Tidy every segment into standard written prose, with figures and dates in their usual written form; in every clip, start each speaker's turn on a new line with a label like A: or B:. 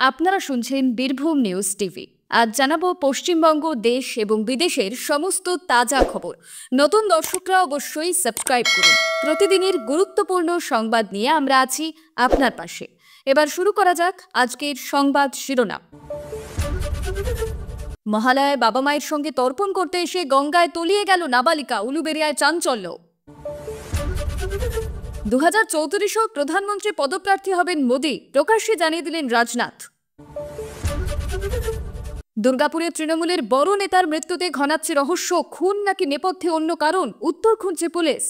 A: আপনারা শুনছেন Birbhum news TV. আজ জানাবো পশ্চিমবঙ্গ, দেশ এবং বিদেশের সমস্ত তাজা খবর। নতুন দর্শকরা অবশ্যই সাবস্ক্রাইব করুন। প্রতিদিনের গুরুত্বপূর্ণ সংবাদ নিয়ে আমরা আছি আপনার পাশে। এবার শুরু করা যাক আজকের সংবাদ শিরোনাম। মহালয়ায় বাবা মায়ের সঙ্গে তর্পণ করতে এসে গঙ্গায় তলিয়ে গেল নাবালিকা, উলুবেড়িয়ায় চাঞ্চল্য। 2034 প্রধানমন্ত্রী পদপ্রার্থী হবেন মোদী, প্রকাশ্যে জানিয়ে দিলেন রাজনাথ। দুর্গাপুরে তৃণমূলের বড় নেতার মৃত্যুতে ঘনাচ্ছে রহস্য, খুন নাকি নেপথ্যে অন্য কারণ, উত্তর খুঁজছে পুলিশ।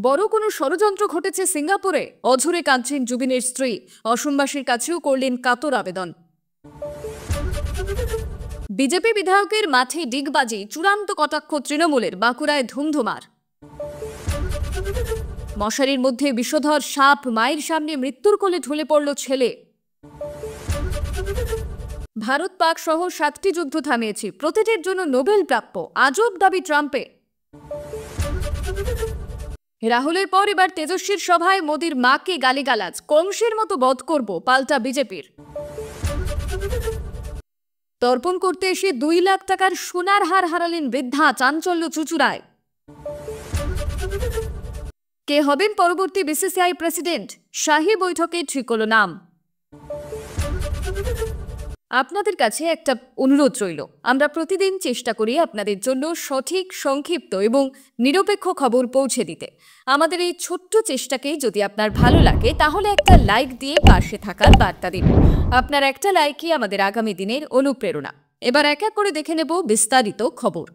A: বড় কোনো ষড়যন্ত্র ঘটেছে সিঙ্গাপুরে, অঝরে কাঁদছেন জুবিনের স্ত্রী, অসমবাসীর কাছেও করলেন কাতর আবেদন। বিজেপি বিধায়কের মাঠে ডিগবাজি, চূড়ান্ত কটাক্ষ তৃণমূলের, বাঁকুড়ায় ধুমধুমার। মশারির মধ্যে বিষধর সাপ, মায়ের সামনে মৃত্যুর কোলে ঢলে পড়ল ছেলে। ভারত পাক সহ 7টি যুদ্ধ থামিয়েছি, প্রতিটির জন্য নোবেল প্রাপ্য, আজব দাবি ট্রাম্পের। রাহুলের পর এবার তেজস্বীর সভায় মোদির মাকে গালিগালাজ, কংসের মতো বধ করব, পাল্টা বিজেপির। তর্পণ করতে এসে 2 লাখ টাকার সোনার হার হারালেন বৃদ্ধা, চাঞ্চল্য চুঁচুড়ায়। কে হবেন পরবর্তী বিসিসিআই প্রেসিডেন্ট, শাহী বৈঠকে ঠিক হলো নাম। আপনাদের কাছে একটা অনুরোধ রইল, আমরা প্রতিদিন চেষ্টা করি আপনাদের জন্য সঠিক, সংক্ষিপ্ত এবং নিরপেক্ষ খবর পৌঁছে দিতে। আমাদের এই ছোট্ট চেষ্টাকে যদি আপনার ভালো লাগে তাহলে একটা লাইক দিয়ে পাশে থাকার বার্তা দিন। আপনার একটা লাইকই আমাদের আগামী দিনের অনুপ্রেরণা। এবার এক এক করে দেখে নেব বিস্তারিত খবর।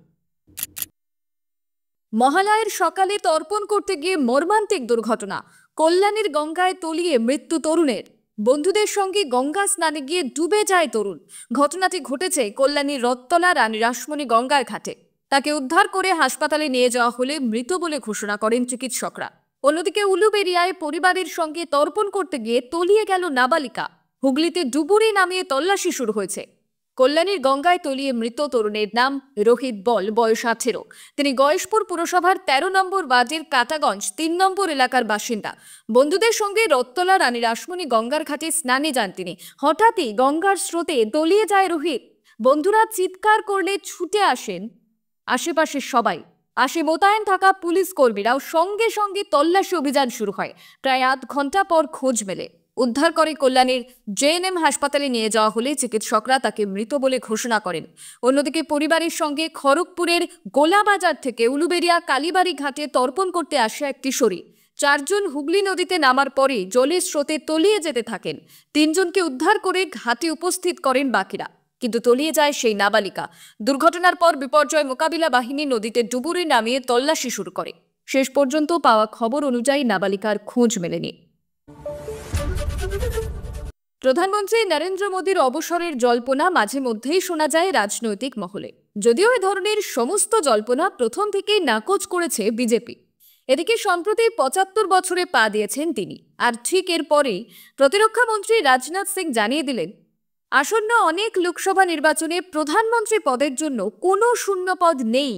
A: মহালয়ের সকালে তর্পণ করতে গিয়ে মর্মান্তিক দুর্ঘটনা, কল্যাণীর গঙ্গায় তলিয়ে মৃত্যু তরুণের। বন্ধুদের সঙ্গে গঙ্গা স্নানে গিয়ে ডুবে যায় তরুণ। ঘটনাটি ঘটেছে কল্যাণীর রথতলা রানী রাসমণি গঙ্গার ঘাটে। তাকে উদ্ধার করে হাসপাতালে নিয়ে যাওয়া হলে মৃত বলে ঘোষণা করেন চিকিৎসকরা। অন্যদিকে উলুবেড়িয়ায় পরিবারের সঙ্গে তর্পণ করতে গিয়ে তলিয়ে গেল নাবালিকা। হুগলিতে ডুবুরি নামিয়ে তল্লাশি শুরু হয়েছে। কল্যাণীর গঙ্গায় তলিয়ে মৃত তরুণের নাম রোহিত বল, বয়স 18। তিনি গয়েশপুর পুরসভার 13 নম্বর ওয়ার্ডের কাটাগঞ্জ 3 নম্বর এলাকার বাসিন্দা। বন্ধুদের সঙ্গে রথতলা রানী রাসমণি গঙ্গার ঘাটে স্নানে যান তিনি। হঠাৎই গঙ্গার স্রোতে তলিয়ে যায় রোহিত। বন্ধুরা চিৎকার করলে ছুটে আসেন আশেপাশের সবাই। আসে মোতায়েন থাকা পুলিশ কর্মীরাও, সঙ্গে সঙ্গে তল্লাশি অভিযান শুরু হয়। প্রায় আধ ঘন্টা পর খোঁজ মেলে। উদ্ধার করে কল্যাণীর জেএনএম হাসপাতালে নিয়ে যাওয়া হলে চিকিৎসকরা তাকে মৃত বলে ঘোষণা করেন। অন্যদিকে পরিবারের সঙ্গে খড়গপুরের গোলাবাজার থেকে উলুবেড়িয়া কালীবাড়ি ঘাটে তর্পণ করতে আসে এক কিশোরী। 4 জন হুগলি নদীতে নামার পরে জলের স্রোতে তলিয়ে যেতে থাকেন। 3 জনকে উদ্ধার করে ঘাটে উপস্থিত করেন বাকিরা, কিন্তু তলিয়ে যায় সেই নাবালিকা। দুর্ঘটনার পর বিপর্যয় মোকাবিলা বাহিনী নদীতে ডুবুরি নামিয়ে তল্লাশি শুরু করে। শেষ পর্যন্ত পাওয়া খবর অনুযায়ী নাবালিকার খোঁজ মেলেনি। প্রধানমন্ত্রী নরেন্দ্র মোদীর অবসরের জল্পনা মাঝে মধ্যেই শোনা যায় রাজনৈতিক মহলে। যদিও এ ধরনের সমস্ত জল্পনা প্রথম থেকেই নাকচ করেছে বিজেপি। এদিকে সম্প্রতি 75 বছরে পা দিয়েছেন তিনি। আর ঠিক এরপরেই প্রতিরক্ষা মন্ত্রী রাজনাথ সিং জানিয়ে দিলেন, আসন্ন অনেক লোকসভা নির্বাচনে প্রধানমন্ত্রী পদের জন্য কোনো শূন্য পদ নেই।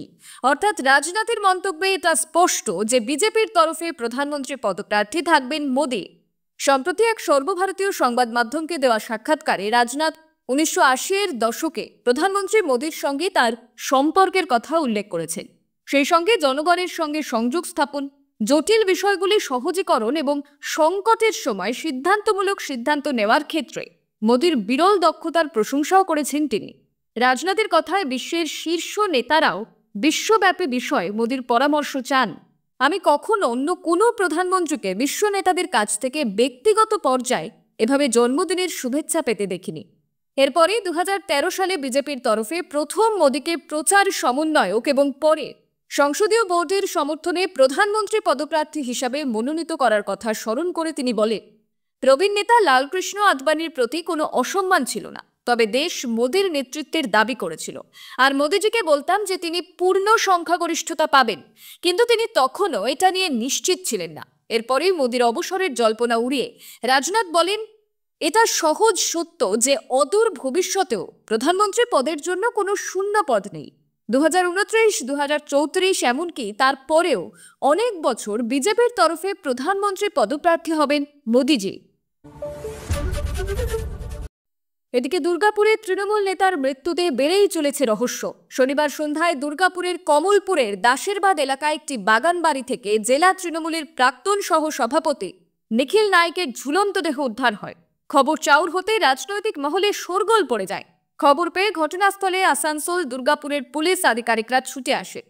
A: অর্থাৎ রাজনাথের মন্তব্যে এটা স্পষ্ট যে বিজেপির তরফে প্রধানমন্ত্রী পদপ্রার্থী থাকবেন মোদী। সম্প্রতি এক সর্বভারতীয় সংবাদ মাধ্যমকে দেওয়া সাক্ষাৎকারে রাজনাথ 1980-এর দশকে প্রধানমন্ত্রী মোদীর সঙ্গে তার সম্পর্কের কথা উল্লেখ করেছেন। সেই সঙ্গে জনগণের সঙ্গে সংযোগ স্থাপন, জটিল বিষয়গুলি সহজীকরণ এবং সংকটের সময় সিদ্ধান্তমূলক সিদ্ধান্ত নেওয়ার ক্ষেত্রে মোদীর বিরল দক্ষতার প্রশংসাও করেছেন তিনি। রাজনাথের কথায় বিশ্বের শীর্ষ নেতারাও বিশ্বব্যাপী বিষয়ে মোদীর পরামর্শ চান। আমি কখনো অন্য কোনো প্রধানমন্ত্রীকে বিশ্ব নেতাদের কাছ থেকে ব্যক্তিগত পর্যায়ে এভাবে জন্মদিনের শুভেচ্ছা পেতে দেখিনি। এরপরে 2013 সালে বিজেপির তরফে প্রথম মোদীকে প্রচার সমন্বয়ক এবং পরে সংসদীয় বোর্ডের সমর্থনে প্রধানমন্ত্রী পদপ্রার্থী হিসাবে মনোনীত করার কথা স্মরণ করে তিনি বলেন, প্রবীণ নেতা লালকৃষ্ণ আদবানির প্রতি কোনো অসম্মান ছিল না, তবে দেশ মোদীর নেতৃত্বের দাবি করেছিল। আর মোদীজিকে বলতাম যে তিনি পূর্ণ সংখ্যাগরিষ্ঠতা পাবেন, কিন্তু তিনি তখনও এটা নিয়ে নিশ্চিত ছিলেন না। এরপরেই মোদীর অবসরের জল্পনা উড়িয়ে রাজনাথ বলেন, এটা সহজ সত্য যে অদূর ভবিষ্যতেও প্রধানমন্ত্রী পদের জন্য কোনো শূন্য পদ নেই। 2029, 2034 এমনকি তারপরেও অনেক বছর বিজেপির তরফে প্রধানমন্ত্রী পদপ্রার্থী হবেন মোদীজি। এদিকে দুর্গাপুরে তৃণমূল নেতার মৃত্যুতে বেড়েই চলেছে রহস্য। শনিবার সন্ধ্যায় দুর্গাপুরের কমলপুরের দাসেরবাদ এলাকায় একটি বাগান বাড়ি থেকে জেলা তৃণমূলের প্রাক্তন সহ সভাপতি নিখিল নায়েকের ঝুলন্ত দেহ উদ্ধার হয়। খবর চাউর হতে রাজনৈতিক মহলে শোরগোল পড়ে যায়। খবর পেয়ে ঘটনাস্থলে আসানসোল দুর্গাপুরের পুলিশ আধিকারিকরা ছুটে আসে।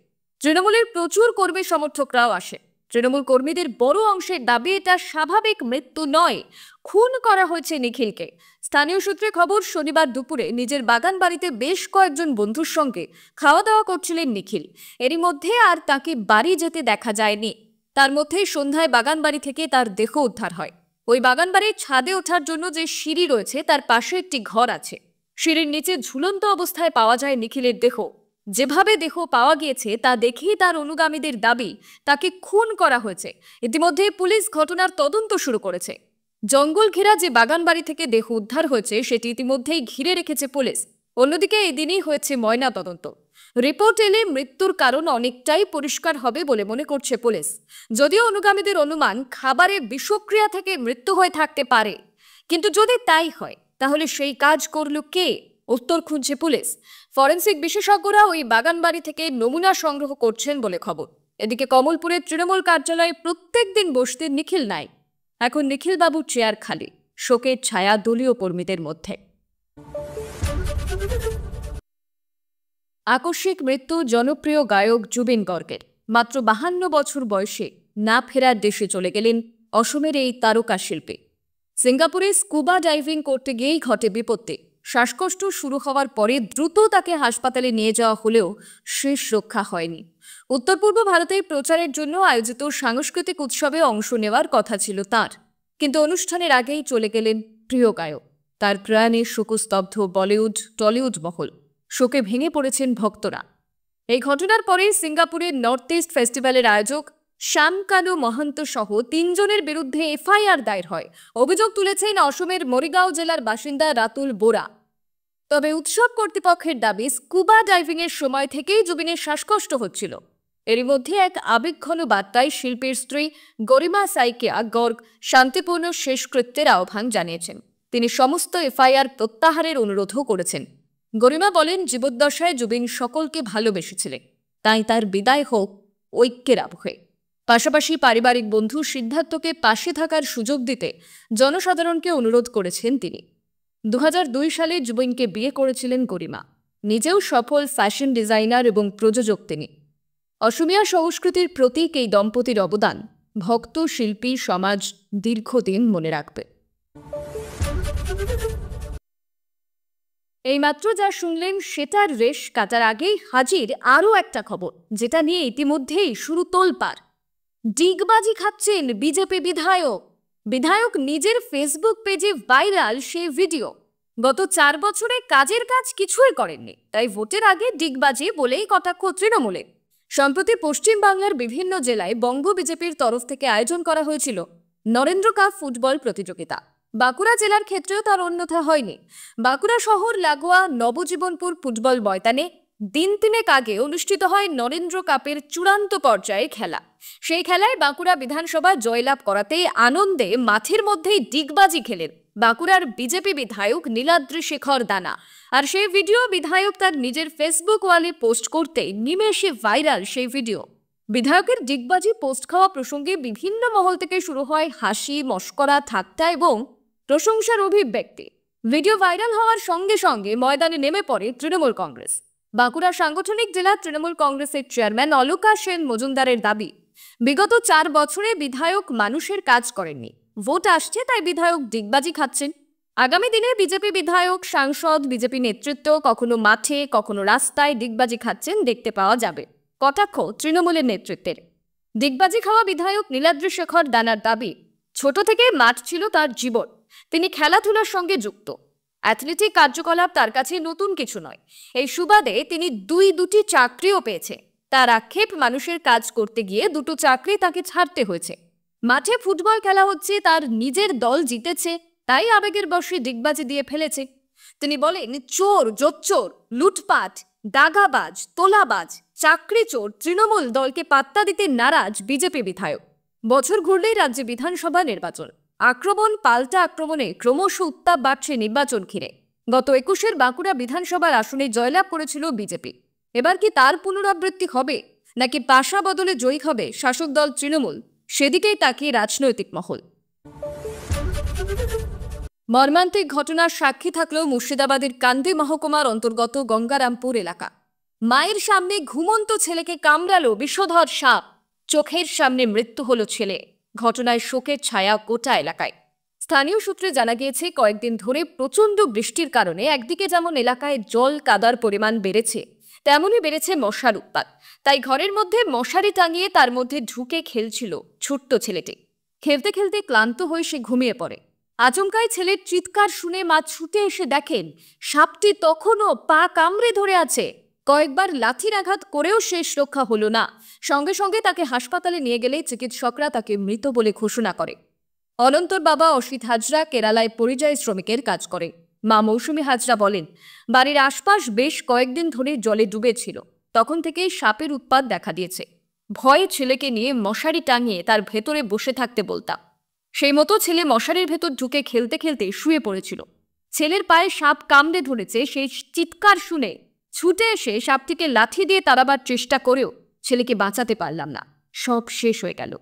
A: তৃণমূলের প্রচুর কর্মী সমর্থকরাও আসে। তৃণমূল কর্মীদের বড় অংশের দাবি এটা স্বাভাবিক মৃত্যু নয়, খুন করা হয়েছে নিখিলকে। স্থানীয় সূত্রে খবর, শনিবার দুপুরে নিজের বাগান বাড়িতে বেশ কয়েকজন বন্ধুর সঙ্গে খাওয়া দাওয়া করছিলেন নিখিল। এরই মধ্যে আর তাকে বাড়ি যেতে দেখা যায়নি। তার মধ্যে সন্ধ্যায় বাগান বাড়ি থেকে তার দেহ উদ্ধার হয়। ওই বাগান বাড়ির ছাদে ওঠার জন্য যে সিঁড়ি রয়েছে তার পাশে একটি ঘর আছে। সিঁড়ির নিচে ঝুলন্ত অবস্থায় পাওয়া যায় নিখিলের দেহ। যেভাবে দেহ পাওয়া গিয়েছে তা দেখেই তার অনুগামীদের দাবি তাকে খুন করা হয়েছে। ইতিমধ্যে পুলিশ ঘটনার তদন্ত শুরু করেছে। জঙ্গল ঘেরা যে বাগান বাড়ি থেকে দেহ উদ্ধার হয়েছে সেটি ইতিমধ্যেই ঘিরে রেখেছে পুলিশ। অন্যদিকে এদিনই হয়েছে ময়না তদন্ত। রিপোর্ট এলে মৃত্যুর কারণ অনেকটাই পরিষ্কার হবে বলে মনে করছে পুলিশ। যদিও অনুগামীদের অনুমান খাবারে বিষক্রিয়া থেকে মৃত্যু হয়ে থাকতে পারে, কিন্তু যদি তাই হয় তাহলে সেই কাজ করল কে, উত্তর খুঁজছে পুলিশ। ফরেনসিক বিশেষজ্ঞরা ওই বাগান বাড়ি থেকে নমুনা সংগ্রহ করছেন বলে খবর। এদিকে কমলপুরের তৃণমূল কার্যালয়ে প্রত্যেক দিন বসতেন নিখিল নায়েক। এখন নিখিল বাবুর চেয়ার খালি, শোকের ছায়া দলীয় কর্মীদের মধ্যে। আকস্মিক মৃত্যু জনপ্রিয় গায়ক জুবিন গর্গের। মাত্র 52 বছর বয়সে না ফেরার দেশে চলে গেলেন অসমের এই তারকা শিল্পী। সিঙ্গাপুরে স্কুবা ডাইভিং করতে গিয়েই ঘটে বিপত্তি। শ্বাসকষ্ট শুরু হওয়ার পরে দ্রুত তাকে হাসপাতালে নিয়ে যাওয়া হলেও শেষ রক্ষা হয়নি। উত্তর পূর্ব ভারতের প্রচারের জন্য আয়োজিত সাংস্কৃতিক উৎসবে অংশ নেওয়ার কথা ছিল তার, কিন্তু অনুষ্ঠানের আগেই চলে গেলেন প্রিয় গায়ক। তার প্রয়াণে শোকস্তব্ধ বলিউড টলিউড মহল। শোকে ভেঙে পড়েছেন ভক্তরা। এই ঘটনার পরে সিঙ্গাপুরের নর্থ ইস্ট ফেস্টিভ্যালের আয়োজক শ্যামকানু মহন্ত সহ 3 জনের বিরুদ্ধে এফআইআর দায়ের হয়। অভিযোগ তুলেছেন অসমের মরিগাঁও জেলার বাসিন্দা রাতুল বোরা। তবে উৎসব কর্তৃপক্ষের দাবি স্কুবা ডাইভিং এর সময় থেকেই জুবিনের শ্বাসকষ্ট হচ্ছিল। এরই মধ্যে এক আবেগঘন বার্তায় শিল্পীর স্ত্রী গরিমা সাইকিয়া গর্গ শান্তিপূর্ণ শেষকৃত্যের আহ্বান জানিয়েছেন। তিনি সমস্ত এফআইআর প্রত্যাহারের অনুরোধও করেছেন। গরিমা বলেন, জীবদ্দশায় জুবিন সকলকে ভালোবেসেছিলেন, তাই তার বিদায় হোক ঐক্যের আবহে। পাশাপাশি পারিবারিক বন্ধু সিদ্ধার্থকে পাশে থাকার সুযোগ দিতে জনসাধারণকে অনুরোধ করেছেন তিনি। 2002 সালে জুবিনকে বিয়ে করেছিলেন গরিমা। নিজেও সফল ফ্যাশন ডিজাইনার এবং প্রযোজক তিনি। অসমীয়া সংস্কৃতির প্রতীক এই দম্পতির অবদান ভক্ত, শিল্পী, সমাজ দীর্ঘদিন মনে রাখবে। এইমাত্র যা শুনলেন সেটার রেশ কাটার আগেই হাজির আরও একটা খবর, যেটা নিয়ে ইতিমধ্যেই শুরু তোলপাড়। ডিগবাজি খাচ্ছেন বিজেপি বিধায়ক নিজের ফেসবুক পেজে ভাইরাল সেই ভিডিও। গত 4 বছরে কাজের কাজ কিছুই করেননি, তাই ভোটের আগে ডিগবাজি বলেই কটাক্ষ তৃণমূলে। সম্প্রতি পশ্চিম বাংলার বিভিন্ন জেলায় বঙ্গ বিজেপির তরফ থেকে আয়োজন করা হয়েছিল নরেন্দ্র কাপ ফুটবল প্রতিযোগিতা। বাঁকুড়া জেলার ক্ষেত্রেও তার অন্যথা হয়নি। বাঁকুড়া শহর লাগোয়া নবজীবনপুর ফুটবল ময়দানে দিন 3 আগে অনুষ্ঠিত হয় নরেন্দ্র কাপের চূড়ান্ত পর্যায়ের খেলা। সেই খেলায় বাঁকুড়া বিধানসভা জয়লাভ করাতে আনন্দে মাঠের মধ্যেই ডিগবাজি খেলেন বাঁকুড়ার বিজেপি বিধায়ক নীলাদ্রি শেখর দানা। আর সেই ভিডিও বিধায়ক তার নিজের ফেসবুক ওয়ালে পোস্ট করতে নিমেষে ভাইরাল সেই ভিডিও। বিধায়কের ডিগবাজি পোস্ট খাওয়া প্রসঙ্গে বিভিন্ন মহল থেকে শুরু হয় হাসি, মশকরা, ঠাট্টা এবং প্রশংসার অভিব্যক্তি। ভিডিও ভাইরাল হওয়ার সঙ্গে সঙ্গে ময়দানে নেমে পড়ে তৃণমূল কংগ্রেস। বাঁকুড়া সাংগঠনিক জেলা তৃণমূল কংগ্রেসের চেয়ারম্যান অলকা সেন মজুমদারের দাবি, বিগত 4 বছরে বিধায়ক মানুষের কাজ করেননি। ভোট আসছে তাই বিধায়ক ডিগবাজি খাচ্ছেন। আগামী দিনে বিজেপি বিধায়ক, সাংসদ, বিজেপি নেতৃত্ব কখনো মাঠে কখনো রাস্তায় ডিগবাজি খাচ্ছেন দেখতে পাওয়া যাবে। কটাক্ষ তৃণমূলের নেতৃত্বের। ডিগবাজি খাওয়া বিধায়ক নীলাদ্রি শেখর দানার দাবি, ছোট থেকে মাঠ ছিল তার জীবন। তিনি খেলাধুলার সঙ্গে যুক্ত। অ্যাথলেটিক কার্যকলাপ তার কাছে নতুন কিছু নয়। এই সুবাদে তিনি দুটি চাকরিও পেয়েছে। তার আক্ষেপ, মানুষের কাজ করতে গিয়ে 2টো চাকরি তাকে ছাড়তে হয়েছে। মাঠে ফুটবল খেলা হচ্ছে, তার নিজের দল জিতেছে, তাই আবেগের বশে ডিগবাজি দিয়ে ফেলেছে। তিনি বলেন, চোর, জোচ্চোর, লুটপাট, দাগাবাজ, তোলাবাজ, চাকরি চোর তৃণমূল দলকে পাত্তা দিতে নারাজ বিজেপি বিধায়ক। বছর ঘুরলেই রাজ্যে বিধানসভা নির্বাচন। আক্রমণ পাল্টা আক্রমণে ক্রমশ উত্তাপ বাড়ছে নির্বাচন ঘিরে। গত 21-এর বাঁকুড়া বিধানসভার আসনে জয়লাভ করেছিল বিজেপি। এবার কি তার পুনরাবৃত্তি হবে, নাকি পাশা বদলে জয়ী হবে শাসক দল তৃণমূল, সেদিকেই তাকিয়ে রাজনৈতিক মহল। মর্মান্তিক ঘটনার সাক্ষী থাকলেও মুর্শিদাবাদের কান্দি মহকুমার অন্তর্গত গঙ্গারামপুর এলাকা। মায়ের সামনে ঘুমন্ত ছেলেকে কামড়ালো বিষধর সাপ, চোখের সামনে মৃত্যু হলো ছেলে। ঘটনায় শোকের ছায়া গোটা এলাকায়। স্থানীয় সূত্রে জানা গিয়েছে, কয়েকদিন ধরে প্রচণ্ড বৃষ্টির কারণে একদিকে যেমন এলাকায় জল কাদার পরিমাণ বেড়েছে, তেমনই বেড়েছে মশার উৎপাত। তাই ঘরের মধ্যে মশারি টাঙিয়ে তার মধ্যে ঢুকে খেলছিল ছোট্ট ছেলেটি। খেলতে খেলতে ক্লান্ত হয়ে সে ঘুমিয়ে পড়ে। আচমকাই ছেলের চিৎকার শুনে মা ছুটে এসে দেখেন সাপটি তখনও পা কামড়ে ধরে আছে। কয়েকবার লাঠির আঘাত করেও শেষ রক্ষা হলো না। সঙ্গে সঙ্গে তাকে হাসপাতালে নিয়ে গেলে চিকিৎসকরা তাকে মৃত বলে ঘোষণা করে। অনন্তর বাবা অসিত হাজরা কেরালায় পরিযায়ী শ্রমিকের কাজ করে। মা মৌসুমী হাজরা বলেন, বাড়ির আশপাশ বেশ কয়েকদিন ধরে জলে ডুবেছিল। তখন থেকেই সাপের উৎপাত দেখা দিয়েছে। ভয়ে ছেলেকে নিয়ে মশারি টাঙিয়ে তার ভেতরে বসে থাকতে বলতাম। সেই মতো ছেলে মশারির ভেতর ঢুকে খেলতে খেলতে শুয়ে পড়েছিল। ছেলের পায়ে সাপ কামড়ে ধরেছে, সেই চিৎকার শুনে ছুটে এসে সাপটিকে লাঠি দিয়ে তাড়াবার চেষ্টা করেও ছেলেকে বাঁচাতে পারলাম না। সব শেষ হয়ে গেল।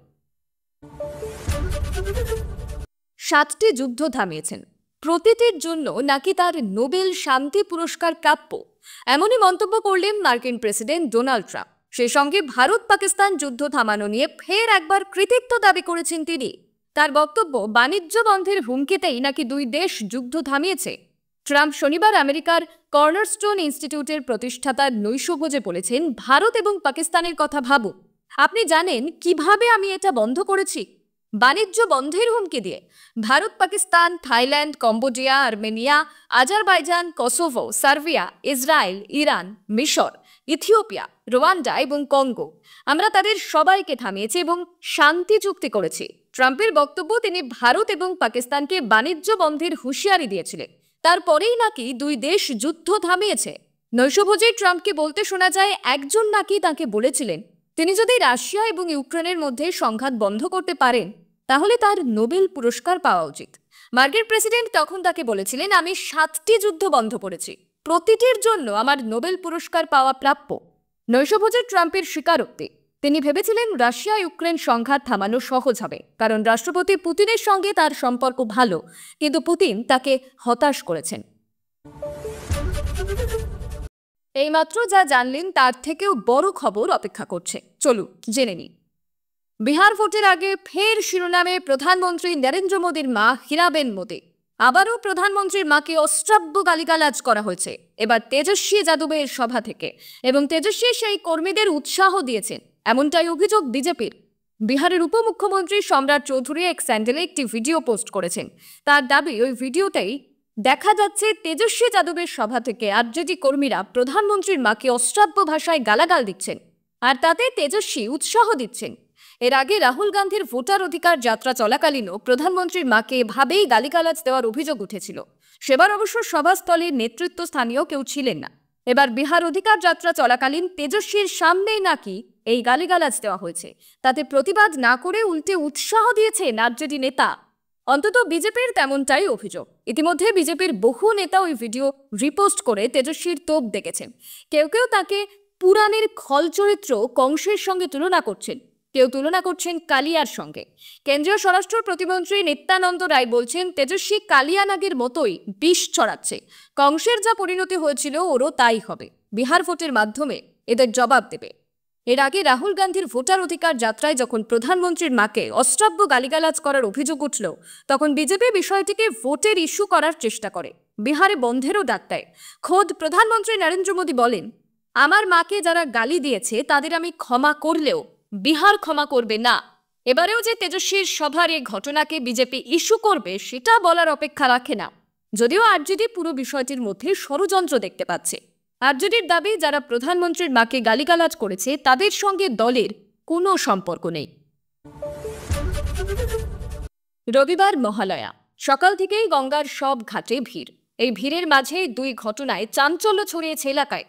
A: 7টি যুদ্ধ থামিয়েছেন, প্রতিটির জন্য নাকি তার নোবেল শান্তি পুরস্কার প্রাপ্য, এমনই মন্তব্য করলেন মার্কিন প্রেসিডেন্ট ডোনাল্ড ট্রাম্প। সেই সঙ্গে ভারত পাকিস্তান যুদ্ধ থামানো নিয়ে ফের একবার কৃতিত্ব দাবি করেছেন তিনি। তার বক্তব্য, বাণিজ্য বন্ধের হুমকিতেই নাকি দুই দেশ যুদ্ধ থামিয়েছে। ট্রাম্প শনিবার আমেরিকার কর্নারস্টোন ইনস্টিটিউটের প্রতিষ্ঠাতা নৈশভোজে বলেছেন, ভারত এবং পাকিস্তানের কথা ভাবুন। আপনি জানেন কিভাবে আমি এটা বন্ধ করেছি? বাণিজ্য বন্ধের হুমকি দিয়ে। Bharat Pakistan, Thailand, Cambodia, Armenia, Azerbaijan, Kosovo, Serbia, Israel, Iran, মিশর, ইথিওপিয়া, রোয়ান্ডা এবং কঙ্গো, আমরা তাদের সবাইকে থামিয়েছি এবং শান্তি চুক্তি করেছি। ট্রাম্পের বক্তব্য, তিনি ভারত এবং পাকিস্তানকে বাণিজ্য বন্ধের হুঁশিয়ারি দিয়েছিলেন। তারপরেই নাকি দুই দেশ যুদ্ধ থামিয়েছে। নৈশভোজে ট্রাম্পকে বলতে শোনা যায়, একজন নাকি তাকে বলেছিলেন তিনি যদি রাশিয়া এবং ইউক্রেনের মধ্যে সংঘাত বন্ধ করতে পারেন তাহলে তার নোবেল পুরস্কার পাওয়া উচিত। মার্কিন প্রেসিডেন্ট তখন তাকে বলেছিলেন, আমি 7টি যুদ্ধ বন্ধ করেছি, প্রতিটির জন্য আমার নোবেল পুরস্কার পাওয়া প্রাপ্য। নৈশভোজে ট্রাম্পের স্বীকারোক্তি, তিনি ভেবেছিলেন রাশিয়া ইউক্রেন সংঘাত থামানো সহজ হবে, কারণ রাষ্ট্রপতি পুতিনের সঙ্গে তার সম্পর্ক ভালো, কিন্তু পুতিন তাকে হতাশ করেছেন। এইমাত্র যা জানলেন তার থেকেও বড় খবর অপেক্ষা করছে, চলুন জেনে নিই। বিহার ভোটের আগে ফের শিরোনামে প্রধানমন্ত্রী নরেন্দ্র মোদীর মা হীরাবেন মোদী। আবারও প্রধানমন্ত্রীর মাকে অশ্রাব্য গালিগালাজ করা হয়েছে, এবার তেজস্বী যাদবের সভা থেকে, এবং তেজস্বী সেই কর্মীদের উৎসাহ দিয়েছেন, এমনটাই অভিযোগ বিজেপির। বিহারের উপমুখ্যমন্ত্রী সম্রাট চৌধুরী এক স্যান্ডেলে একটি ভিডিও পোস্ট করেছেন। তার দাবি, ওই ভিডিওতেই দেখা যাচ্ছে তেজস্বী যাদবের সভা থেকে আরজেডি কর্মীরা প্রধানমন্ত্রীর মাকে অশ্রাব্য ভাষায় গালাগাল দিচ্ছেন, আর তাতে তেজস্বী উৎসাহ দিচ্ছেন। এর আগে রাহুল গান্ধীর ভোটার অধিকার যাত্রা চলাকালীনও প্রধানমন্ত্রীর মাকে এভাবেই গালিগালাজ দেওয়ার অভিযোগ উঠেছিল। সেবার অবশ্য সভাস্থলের নেতৃত্ব স্থানীয় কেউ ছিলেন না। এবার বিহার অধিকার যাত্রা চলাকালীন তেজস্বীর সামনেই নাকি এই গালিগালাজ দেওয়া হয়েছে। তাতে প্রতিবাদ না করে উল্টে উৎসাহ দিয়েছেন আরজেডি নেতা। অন্তত বিজেপির তেমনটাই অভিযোগ। ইতিমধ্যে বিজেপির বহু নেতা ওই ভিডিও রিপোস্ট করে তেজস্বীর তোপ দেখেছেন। কেউ কেউ তাকে পুরাণের খল চরিত্র কংসের সঙ্গে তুলনা করছেন, কেউ তুলনা করছেন কালিয়ার সঙ্গে। কেন্দ্রীয় স্বরাষ্ট্র প্রতিমন্ত্রী নিত্যানন্দ রায় বলছেন, তেজস্বী কালিয়া নাগের মতোই বিষ ছড়াচ্ছে। কংসের যা পরিণতি হয়েছিল ওরও তাই হবে। বিহার ভোটের মাধ্যমে এদের জবাব দেবে। এর আগে রাহুল গান্ধীর ভোটার অধিকার যাত্রায় যখন প্রধানমন্ত্রীর মাকে অশ্রাব্য গালিগালাজ করার অভিযোগ উঠল, তখন বিজেপি বিষয়টিকে ভোটের ইস্যু করার চেষ্টা করে, বিহারে বন্ধেরও ডাক দেয়। খোদ প্রধানমন্ত্রী নরেন্দ্র মোদী বলেন, আমার মাকে যারা গালি দিয়েছে তাদের আমি ক্ষমা করলেও বিহার ক্ষমা করবে না। এবারেও যে তেজস্বীর সভার এই ঘটনাকে বিজেপি ইস্যু করবে সেটা বলার অপেক্ষা রাখে না, যদিও আরজেডি পুরো বিষয়টির মধ্যে ষড়যন্ত্র দেখতে পাচ্ছে। আরজেডির দাবি, যারা প্রধানমন্ত্রীর মাকে গালিগালাজ করেছে তাদের সঙ্গে দলের কোনো সম্পর্ক নেই। রবিবার মহালয়া, সকাল থেকেই গঙ্গার সব ঘাটে ভিড়। এই ভিড়ের মাঝে দুই ঘটনায় চাঞ্চল্য ছড়িয়েছে এলাকায়।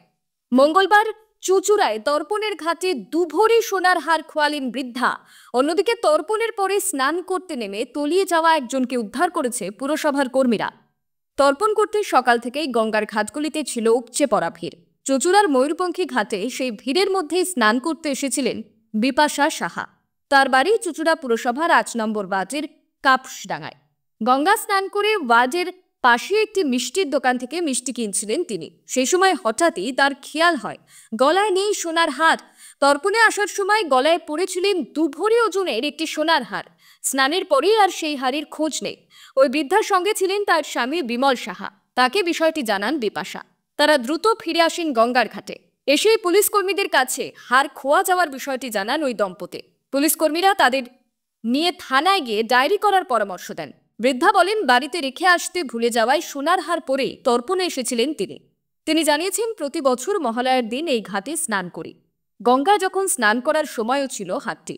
A: মঙ্গলবার চুচুড়ায় তর্পণের ঘাটে দুভরি সোনার হার খোয়ালেন বৃদ্ধা। অন্যদিকে তর্পণের পরে স্নান করতে নেমে তলিয়ে যাওয়া একজনকে উদ্ধার করেছে পুরসভার কর্মীরা। তর্পণ করতে সকাল থেকেই গঙ্গার ঘাটগুলিতে ছিল উপচে পড়া ভিড়। চুঁচুড়ার ময়ূরপঙ্খী ঘাটে সেই ভিড়ের মধ্যেই স্নান করতে এসেছিলেন বিপাশা সাহা। তার বাড়ি চুঁচুড়া পুরসভার 8 নম্বর ওয়ার্ডের কাপসডাঙ্গায়। গঙ্গা স্নান করে ওয়ার্ডের পাশে একটি মিষ্টির দোকান থেকে মিষ্টি কিনছিলেন তিনি। সেই সময় হঠাৎই তার খেয়াল হয় গলায় নেই সোনার হার। তর্পণে আসার সময় গলায় পড়েছিলেন 2 ভরি ওজনের একটি সোনার হার। স্নানের পরেই আর সেই হারের খোঁজ নেই। ওই বৃদ্ধার সঙ্গে ছিলেন তার স্বামী বিমল সাহা। তাকে বিষয়টি জানান বিপাশা। তারা দ্রুত ফিরে আসেন গঙ্গার ঘাটে। এসে পুলিশ কর্মীদের কাছে হার খোয়া যাওয়ার বিষয়টি জানান ওই দম্পতি। পুলিশ কর্মীরা তাদের নিয়ে থানায় গিয়ে ডায়েরি করার পরামর্শ দেন। বৃদ্ধা বলেন, বাড়িতে রেখে আসতে ভুলে যাওয়ায় সোনার হার পরে তর্পণে এসেছিলেন তিনি জানিয়েছেন, প্রতি বছর মহালয়ার দিন এই ঘাটে স্নান করি। গঙ্গায় যখন স্নান করার সময়ও ছিল হারটি।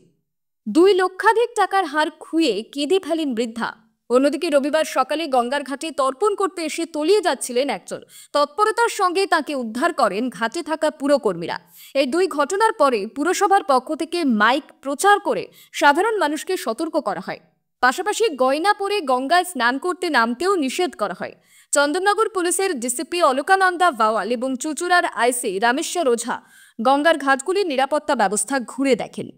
A: 2 লক্ষাধিক টাকার হার খুইয়ে কেঁদে ফেলেন বৃদ্ধা। অন্যদিকে রবিবার সকালে গঙ্গার ঘাটে তর্পণ করতে এসে তলিয়ে যাচ্ছিলেন একজন। তৎপরতার সঙ্গে তাকে উদ্ধার করেন ঘাটে থাকা পুরকর্মীরা। এই 2 ঘটনার পরে পুরসভার পক্ষ থেকে মাইক প্রচার করে সাধারণ মানুষকে সতর্ক করা হয়। পাশাপাশি গয়না পরে গঙ্গায় স্নান করতে নামতেও নিষেধ করা হয়। চন্দননগর পুলিশের ডিসিপি অলকানন্দা ভাওয়াল এবং চুঁচুড়ার আইসি রামেশ্বর ওঝা গঙ্গার ঘাটগুলির নিরাপত্তা ব্যবস্থা ঘুরে দেখেন।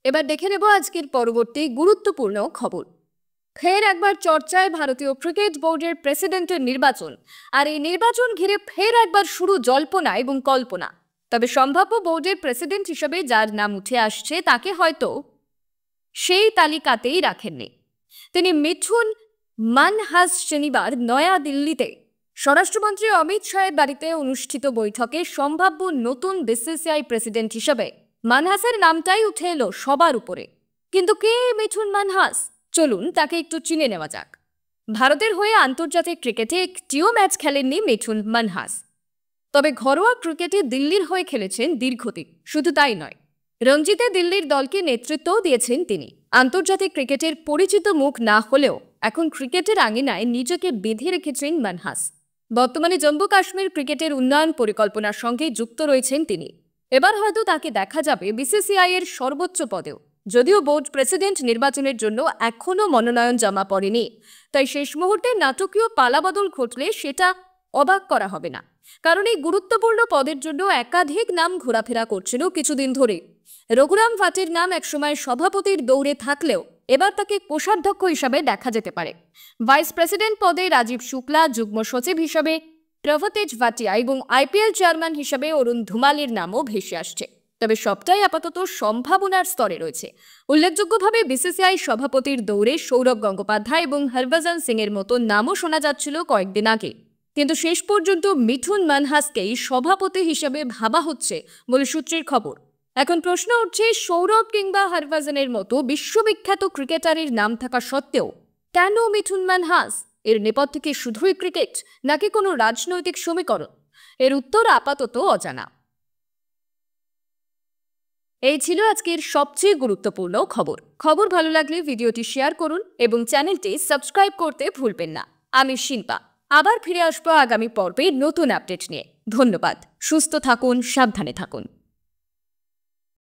A: এবার দেখে নেব আজকের পরবর্তী গুরুত্বপূর্ণ খবর। ফের একবার চর্চায় ভারতীয় ক্রিকেট বোর্ডের প্রেসিডেন্টের নির্বাচন। আর এই নির্বাচন ঘিরে ফের একবার শুরু জল্পনা এবং কল্পনা। তবে সম্ভাব্য বোর্ডের প্রেসিডেন্ট হিসেবে যার নাম উঠে আসছে তাকে হয়তো সেই তালিকাতেই রাখেননি। তিনি মিঠুন মানহাস। শনিবার নয়া দিল্লিতে স্বরাষ্ট্রমন্ত্রী অমিত শাহের বাড়িতে অনুষ্ঠিত বৈঠকে সম্ভাব্য নতুন বিসিসিআই প্রেসিডেন্ট হিসেবে মানহাসের নামটাই উঠে এলো সবার উপরে। কিন্তু কে মিঠুন মানহাস? চলুন তাকে একটু চিনে নেওয়া যাক। ভারতের হয়ে আন্তর্জাতিক ক্রিকেটে একটিও ম্যাচ খেলেননি মিঠুন মানহাস। তবে ঘরোয়া ক্রিকেটে দিল্লির হয়ে খেলেছেন দীর্ঘদিন। শুধু তাই নয়, রঞ্জিতে দিল্লির দলকে নেতৃত্বও দিয়েছেন তিনি। আন্তর্জাতিক ক্রিকেটের পরিচিত মুখ না হলেও এখন ক্রিকেটের আঙিনায় নিজেকে বেঁধে রেখেছেন মানহাস। বর্তমানে জম্মু কাশ্মীর ক্রিকেটের উন্নয়ন পরিকল্পনার সঙ্গে যুক্ত রয়েছেন তিনি। এবার হয়তো তাকে দেখা যাবে বিসিসিআই এর সর্বোচ্চ পদেও। যদিও বোর্ড প্রেসিডেন্ট নির্বাচনের জন্য এখনও মনোনয়ন জমা পড়েনি, তাই শেষ মুহূর্তে নাটকীয় পালাবদল ঘটলে সেটা অবাক করা হবে না। কারণ এই গুরুত্বপূর্ণ পদের জন্য একাধিক নাম ঘোরাফেরা করছিল কিছুদিন ধরে। রঘুরাম ভাটের নাম একসময় সভাপতির দৌড়ে থাকলেও এবার তাকে কোষাধ্যক্ষ হিসাবে দেখা যেতে পারে। ভাইস প্রেসিডেন্ট পদে রাজীব শুক্লা, যুগ্ম সচিব হিসাবে প্রভতেজ ভাটিয়া এবং আইপিএল চেয়ারম্যান হিসাবে অরুণ ধুমালের নামও ভেসে আসছে। তবে সবটাই আপাতত সম্ভাবনার স্তরে রয়েছে। উল্লেখযোগ্যভাবে বিসিসিআই সভাপতির দৌড়ে সৌরভ গঙ্গোপাধ্যায় এবং হরভজন সিং এর মতো নামও শোনা যাচ্ছিল কয়েকদিন আগে। কিন্তু শেষ পর্যন্ত মিঠুন মানহাসকেই সভাপতি হিসেবে ভাবা হচ্ছে বলে সূত্রের খবর। এখন প্রশ্ন উঠছে, সৌরভ কিংবা হরভজনের মতো বিশ্ববিখ্যাত ক্রিকেটারের নাম থাকা সত্ত্বেও কেন মিঠুন মানহাস? এর নেপথ্যে কি শুধুই ক্রিকেট, নাকি কোনো রাজনৈতিক সমীকরণ? এর উত্তর আপাতত অজানা। এই ছিল আজকের সবচেয়ে গুরুত্বপূর্ণ খবর ভালো লাগলে ভিডিওটি শেয়ার করুন এবং চ্যানেলটি সাবস্ক্রাইব করতে ভুলবেন না। আমি শিল্পা, আবার ফিরে আসবো আগামী পর্বে নতুন আপডেট নিয়ে। ধন্যবাদ। সুস্থ থাকুন, সাবধানে থাকুন।